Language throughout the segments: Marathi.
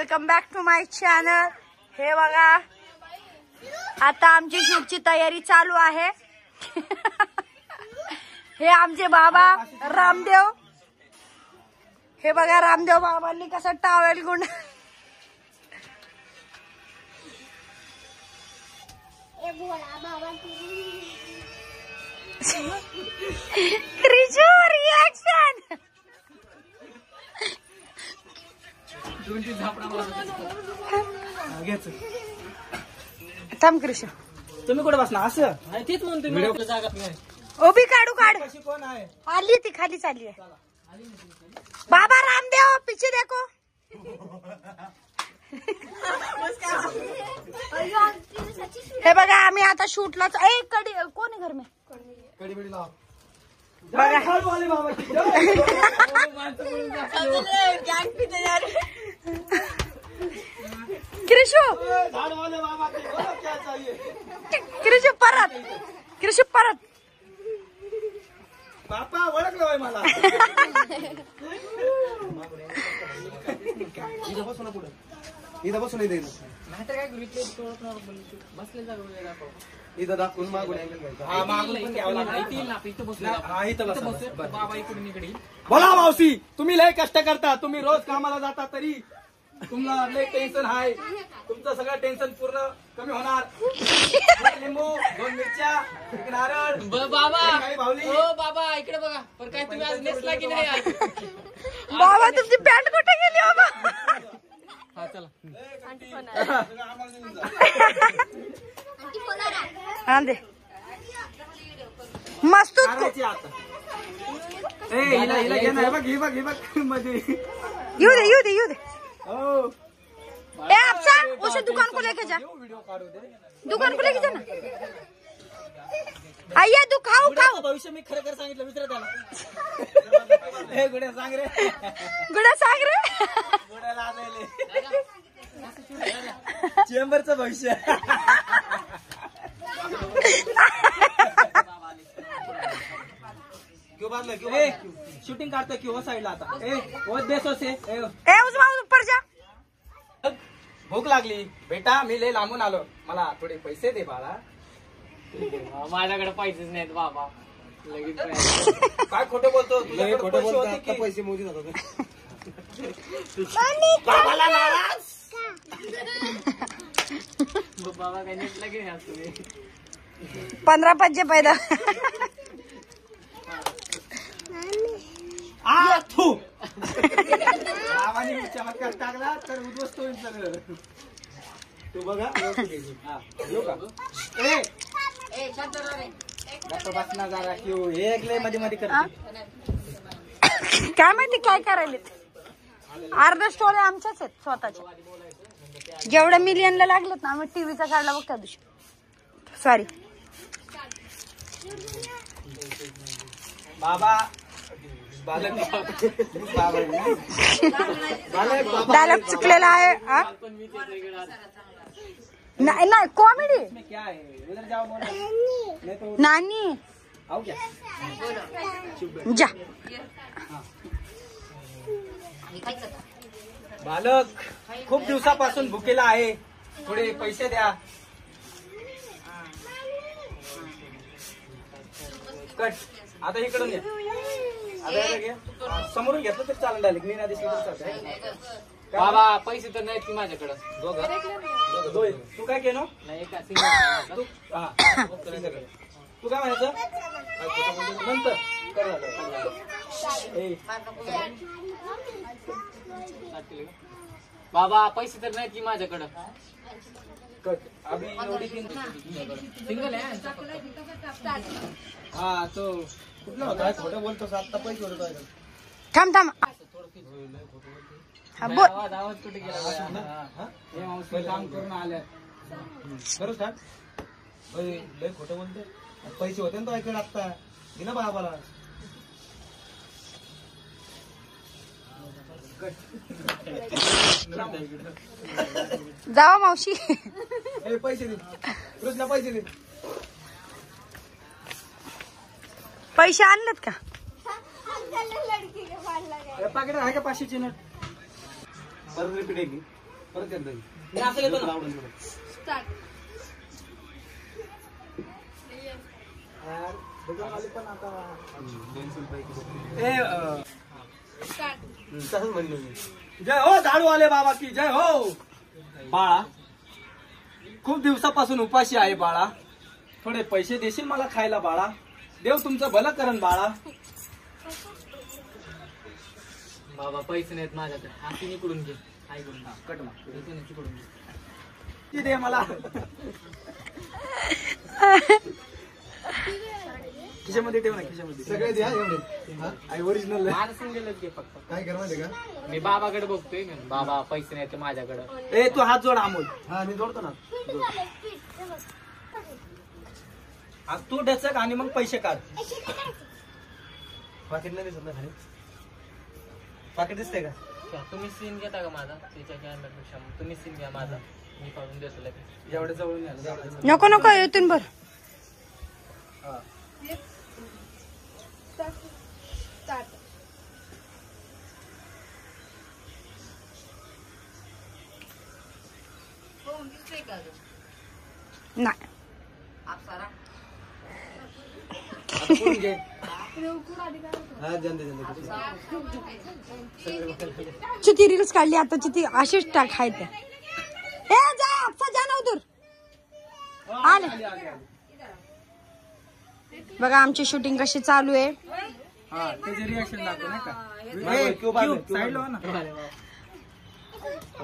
Welcome back to my channel. हे बघा आता आमची शूटची तयारी चालू आहे। हे आमचे बाबा रामदेव। हे बघा रामदेव बाबांनी कसं टावेल गुंड रिएक्शन थांब कृष्ण तुम्ही कुठे बसला असं तेच म्हणतो जागा ओबी काढू काढ कोण आहे आली ती खाली चालली आहे। बाबा रामदेव पीछे देखो। हे बघा आम्ही आता शूटला कडी कोण आहे घर में कडी बिडी लाव कृषु कृषु परत कृषु परत बापा ओळखलं मला इथं बसून इथं दाखवून मागून बोला मावशी तुम्ही लय कष्ट करता तुम्ही रोज कामाला जाता तरी तुम्हाला लय टेन्शन आहे। तुमचं सगळं टेन्शन पूर्ण कमी होणार। लिंबू 2 मिरच्या नारळ बाबा हो बाबा इकडे बघा पण काय तुम्ही आज नेसला की नाही आज बाबा तुमची पॅन्ट कुठे गेली बाबा हा चला दे मस्त येऊ दे ए आपसा उसे दुकान को लेके जा दुकान को लेके जा ना आइए तू खाऊ भविष्य मी खरं सांगितलं विचार त्याला गुड्या सांग रे गुड्या लाजले चेंबरचं भविष्य क्यों बांधलं क्यों शूटिंग काढतोय क्यों साईडला आता देसो से ऊपर जा। भूक लागली बेटा मी लय लांबून आलो मला थोडे पैसे दे बाळा। माझ्याकडे पैसेच नाहीत बाबा लगेच काय खोटं बोलतो तुझ्याकडे पैसे मोजून जातात बाबाला नाराज बाबा काय नेट लगे तुम्ही 15 पैसे पैदा थू बाबाने चमत्कार टाकला तर उद्ध्वस्त होईल सगळं। तू बघा बसना जरा क्यू एक लय मध्ये मध्ये करते काय माहिती काय करायले अर्धा स्टोरी आमच्याच आहेत स्वतःच्या जेवढ्या मिलियनला लागलेत ना आम्ही टीव्हीचा काढला बघ त्या दिवशी सॉरी बाबा डायलॉग चुकलेला आहे नाही कॉमेडी क्या है उधर जाओ नानी आओ क्या जा बालक खूप दिवसापासून भुकेला आहे थोडे पैसे द्या। कट आता इकडून घ्या समोरून घेतलं तर चालेल डायरेक्ट मी ना दिसलं तर चालतंय। बाबा पैसे तर नाहीत की माझ्याकडं दोघं तू काय केलं नाही का तू काय म्हणायचं नंतर बाबा पैसे तर नाहीत की माझ्याकडं सिंगल आहे हा तो कुठला होता खोटं बोलतोस आता पैसे होतो थांब आवाज कुठे गेला काम करून आल्या खरंच का लय खोटं बोलतो पैसे होते ना तो ऐकायला आता घे ना बाबाला जावा मावशी पैसे दे कृष्णा पैसे दे पैसे आणलेत का पाकिट आहे का 500ची नोट परत रिपीट आहे की परत एकदा मी असं घेतो ना. जय हो झाडूवाले बाबा की जय हो. बाळा खूप दिवसापासून उपाशी आहे बाळा. थोडे पैसे देशील मला खायला बाळा. देव तुमचं भलं करण बाळा. बाबा पैसे नाहीत माझ्याकडे. हाती निकडून घे. ऐकून कट मार. तिकडून घे. ती दे मला. खिशामध्ये ठेव ना. खिशामध्ये सगळे द्या एवढे ओरिजिनल मला सिंगलच घे फक्त. काय कर माहिती का मी बाबाकडे बघतोय. बाबा पैसे नाहीत माझ्याकडे. ए तू हात जोड अमोल. हा मी जोडतो ना आज तू डचक आणि मग पैसे काढ. पाकिट नाही दिसत ना खाली पाकिट दिसतंय का तुम्ही सीन घेता का माझा त्याच्या कॅमेरापेक्षा तुम्ही सीन घ्या माझा. मी काढून देतो लगेच. एवढे जवळून आलं. नको नको येतून बर. नाही हा जनते चिती रील्स काढली आताची ती अशीच टाकायचं. ए जा आपसा जा ना उधर. आले बघा आमची शूटिंग कशी चालू आहे. हा त्याचे रिॲक्शन दाखव नाही का. साईडला हो ना.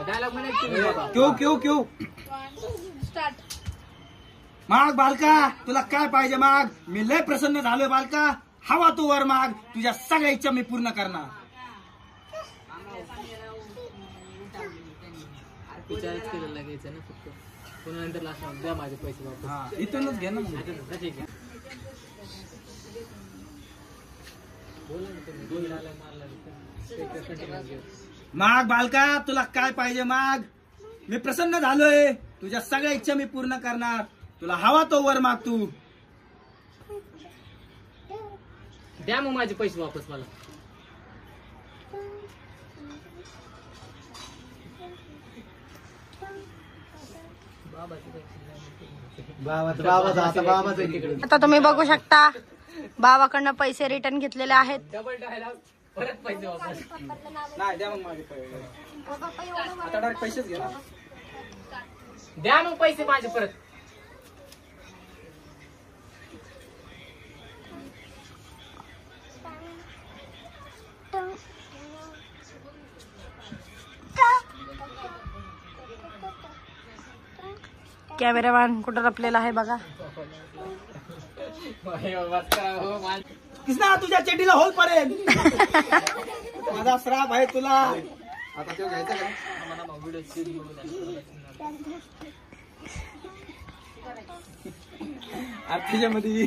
डायलॉग म्हणायचं तुम्ही बाबा. क्यू माग बालका तुला काय पाहिजे माग. मी लय प्रसन्न झालोय बालका. हवा तू वर माग. तुझ्या सगळ्या इच्छा मी पूर्ण करणार. विचारच केलेला घ्यायचं ना फक्त. पुन्हा नंतर लास्ट द्या माझे पैसे वापस. हा इथूनच घे ना. ठीक आहे. बोला ना तुम्ही. दोन डायलॉग मारला. माग बालका तुला काय पाहिजे माग. मी प्रसन्न झालोय. तुझ्या सगळ्या इच्छा मी पूर्ण करणार. तुला हवा तो वर माग तू. द्या मग माझे पैसे वापस मला. बाबाचा आता बाबाचा तिकडे आता तुम्ही बघू शकता बाबाकडनं पैसे रिटर्न घेतलेले आहेत. डबल डायलॉग परत पैसे वापस. नाही द्या मग माझे पैसे. आता डायरेक्ट पैसेच घे ना. द्या मग पैसे माझे परत. कॅमेरामॅन कुठं लपलेला आहे बघा. कृष्णा तुझ्या चेटीला होल पडेल. माझा श्राप आहे तुला. आता ते घ्यायचं का त्याच्यामध्ये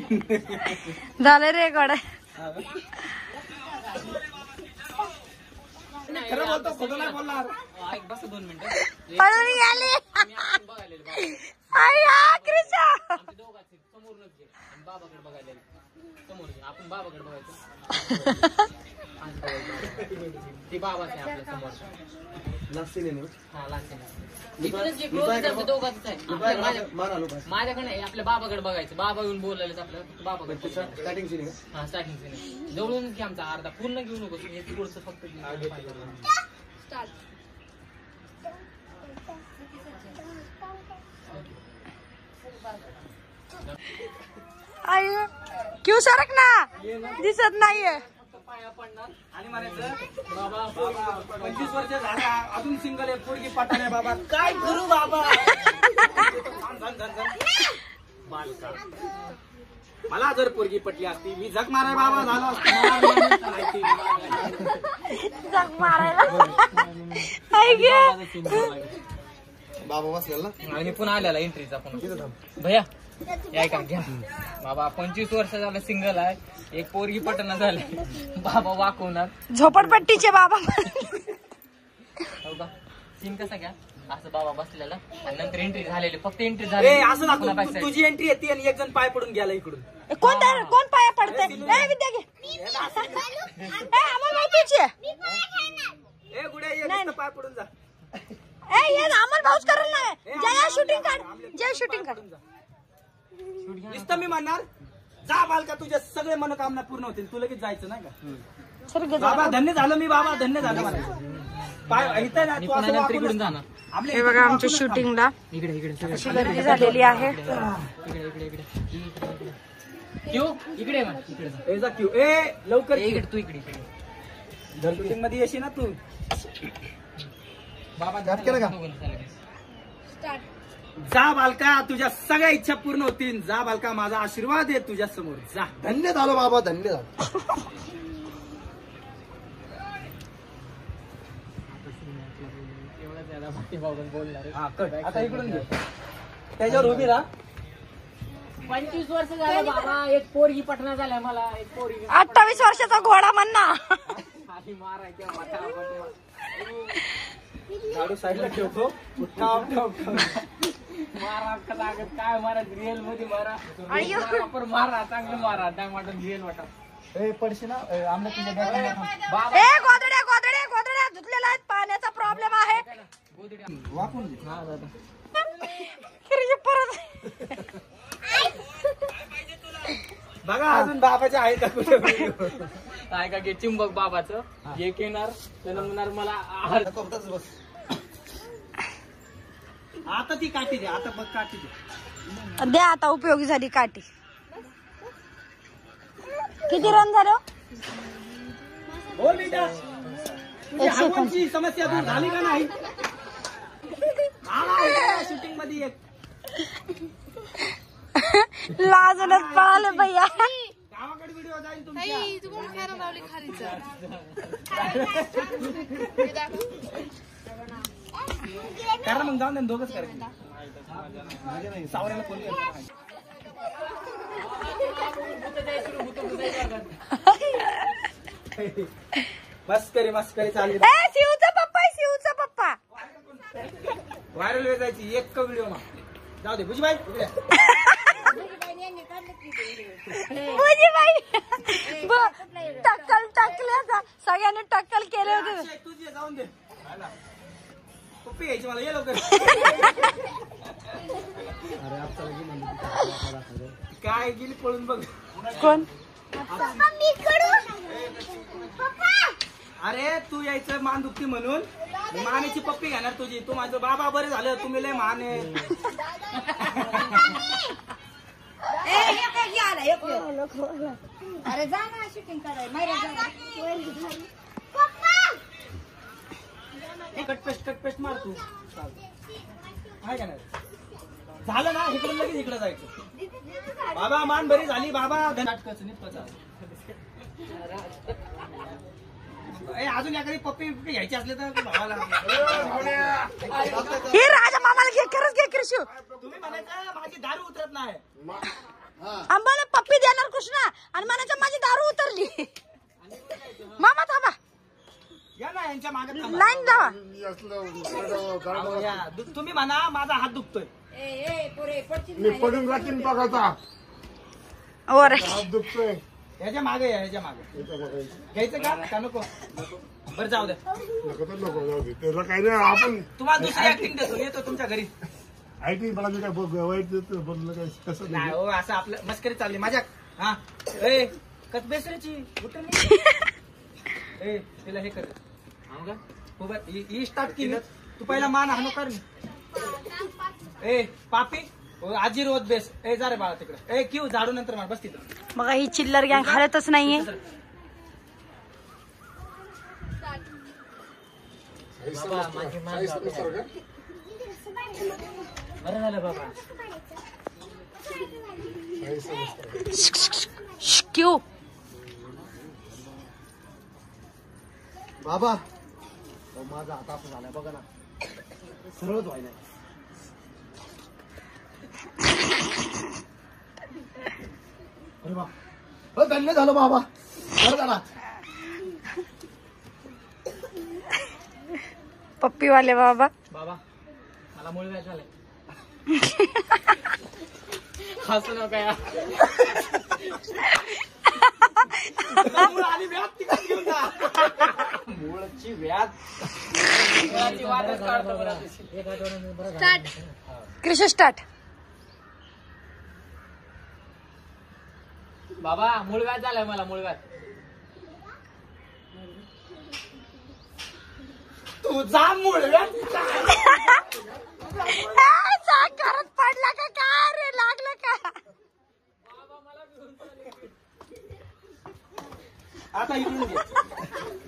झालं रे गड. खरं बोलतो खोटं नाही बोलणार. ऐक बस 2 मिनिटं. पळून गेली. मी आपण बघायला बाबा. अय्या कृष्णा. आमचे दोघांचे समोरूनच घे. आणि बाबाकडे बघायला समोर घे. आपण बाबाकडे बघायचं. ती बाबाच आहे आपल्या समोर. लस्सी नाही हा लागते ना. इकडूनच घे. close आहे. दोघांचंच आहे. मारा लोक माझ्याकडे नाही. आपल्या बाबाकडे बघायचं. बाबा येऊन बोलायलाच आपल्याला फक्त बाबाकडे. स्टार्टिंग सीन आहे हा स्टार्टिंग सीन जवळूनच घे. आमचा अर्धा पूर्ण घेऊ नको. हे पुढचं फक्त घे. अय्या क्यू सरक ना. दिसत नाहीये. पाया पडणार आणि म्हणायचं बाबा. बाबा 25 वर्ष झाला अजून सिंगल आहे. पोरगी पटाने बाबा काय करू बाबा. बालका मला जर पोरगी पटली असती मी झक माराय बाबा झालो असतो. जग मारायला. ऐक बाबा बसलेला ना आणि पुन्हा आलेला एंट्रीचा पुन्हा. भैया या ऐका घ्या. बाबा 25 वर्ष झालं सिंगल आहे. एक पोरगी पटना झाले. बाबा वाकवणार. झोपडपट्टीचे बाबा. हो का सीन कसा घ्या. असं बाबा बसलेला आणि नंतर एंट्री झालेली. फक्त एंट्री ए झाली. असं दाखव तुझी एंट्री येते आणि एक जण पाय पडून गेला इकडून. कोण पाया पडते. विद्या घे. आम्हाला माहितीच आहे. ए गुड्या एक जण पाय पडून जा. ये अमोल भाऊच करेल ना. जया शूटिंग काढ, जय शूटिंग काढ. नुसतं मी म्हणणार जा बालका, तुझ्या सगळे मनोकामना पूर्ण होतील, तू लगेच जायचं नाही का. सर गे बाबा धन्य झालं मी, बाबा धन्य झालं मला. पाय इथं ना तू असं वाकून जाणार. आपल्या हे बघा आमच्या शूटिंगला इकडे इकडे अशी गर्दी झालेली आहे. इकडे इकडे इकडे क्यू इकडे मग इकडे जा. ए जा क्यू ए लवकर ए, इकडे तू इकडे इकडे शूटिंग मध्ये येशील ना तू. बाबा घात केलं का? जा बालका, तुझ्या सगळ्या इच्छा पूर्ण होतील. जा बालका, माझा आशीर्वाद आहे तुझ्या समोर. जा. धन्य झालो बाबा, धन्य झालो. हा कट. आता इकडून घे, त्याच्यावर उभी राहा. 25 वर्ष झालं बाबा, एक पोरगी पटना झाल्या मला, एक पोरगी 28 वर्षाचा घोडा म्हणना. खाली मारायच्या झाडू साईडला ठेवतो. मारा का लागत काय मारा, रिअल मध्ये मारा. अय्यो. मारा, पण मारा चांगलं मारा, काय वाटत रिअल वाटत. ए पडशी ना आमला तुझ्या बॅग बाबा ए गोदड्या गोदड्या गोदड्या धुतलेला आहेत, पाण्याचा प्रॉब्लेम आहे. वाकून घे. हा दादा. खरी परत बघा अजून बाबाचे आहे का कुठे video? काय का घे चिंबक बाबाचं, एक येणार त्याला म्हणणार मला आहार. बस. आता ती काठी दे, आता बघ काठी दे. द्या आता, उपयोगी झाली काठी. किती रन झालं? हो बेटा, तुझी हार्मोनची समस्या दूर झाली का नाही? शूटिंग मध्ये एक लाजूनच पळाले भैया. गावाकडे व्हिडिओ जाईल तुमच्या. करा मग, जाऊन दे, दोघच करायचं. सावऱ्याला फोन कर. मस्करी चालली. ए शिवचा पप्पा आहे, शिवचा पप्पा. व्हायरल वेळ जायची एक व्हिडिओ मा. जाऊ दे बुजी बाई इकडे. बुजीबाई टक्कल टाकल्या, सगळ्यांनी टक्कल केले होते. तुझी जाऊन दे. पप्पी घ्यायची मला, ये लवकर. काय गेली पळून बघ. कोण? अरे तू यायचं मान दुखती म्हणून मानेची पप्पी घेणार तुझी. तू माझं बाबा बरं झालं, तुम्ही लय मान आहे. अरे जा ना शूटिंग करायला. कटपेस्ट मार तू. आहे का नाही? झालं ना, इकडून लगेच इकडे जायचं. बाबा मान बरी झाली बाबा. नाटकच अजून एखादी पप्पी घ्यायची असले तर भावाला. हे राजा मामाला घे, खरंच घे कृष्ण. तुम्ही म्हणायचं माझी दारू उतरत नाही. आंबाला पप्पी देणार कृष्णा आणि म्हणायचं माझी दारू उतरली. मामा थांबा, या ना यांच्या मागे लाईन जावा. तुम्ही म्हणा माझा हात दुखतोय. मी पडून राखीन बघाचा वर हात दुखतोय. ह्याच्या मागे या, ह्याच्या मागे घ्यायचं का नको? बरं जाऊ द्या, नको तर नको, जाऊ दे. त्याला काही नाही, आपण तुम्हाला दुसरी ऍक्टिंग देतो, येतो तुमच्या घरी. आयटी मला मी काय वाईट देतो बोललं काय कसं नाही हो, असं आपलं मस्करी चालली माझ्या. हा ए कस बेसरायची कुठं ए तिला हे कर ही स्टार्ट केली. तू पहिला मान हाणू कर. ए पापी आजी रोज बेस. ए जा रे बाळा तिकडे. ए क्यू झाडू नंतर मार, बस तिथं. बघा ही चिल्लर गँग हरतच नाहीये. बरं झालं बाबा. क्यू बाबा माझा हात असं झालाय बघा ना, सरळच व्हायला. अरे बा, धन्य झालं बाबा. बरं झाला. पप्पीवाले बाबा. बाबा मला मूळ व्याज झालंय. हसू नका या. आली व्याज तिकडे घेऊन जा. मूळची व्याज खेळाची वादच काढतो बरं अतिशय. स्टार्ट कृषी स्टार्ट. बाबा मुळव्याध झालाय मला मुळव्याध. तुझा मुळव्याध करत पडला का काय रे लागलं का. आता इकडून घे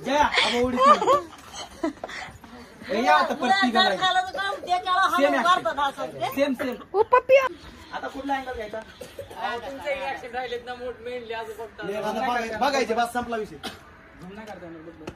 जया आवडीची या आता पट्टी घालायची सेम सेम. ओ पप्पी आता कुठला अँगल घ्यायचा तुमचे रिॲक्शन राहिलेत ना मोठ मेनली आज फक्त बघायचे बस संपला विषय. झूम नाही करता येणार.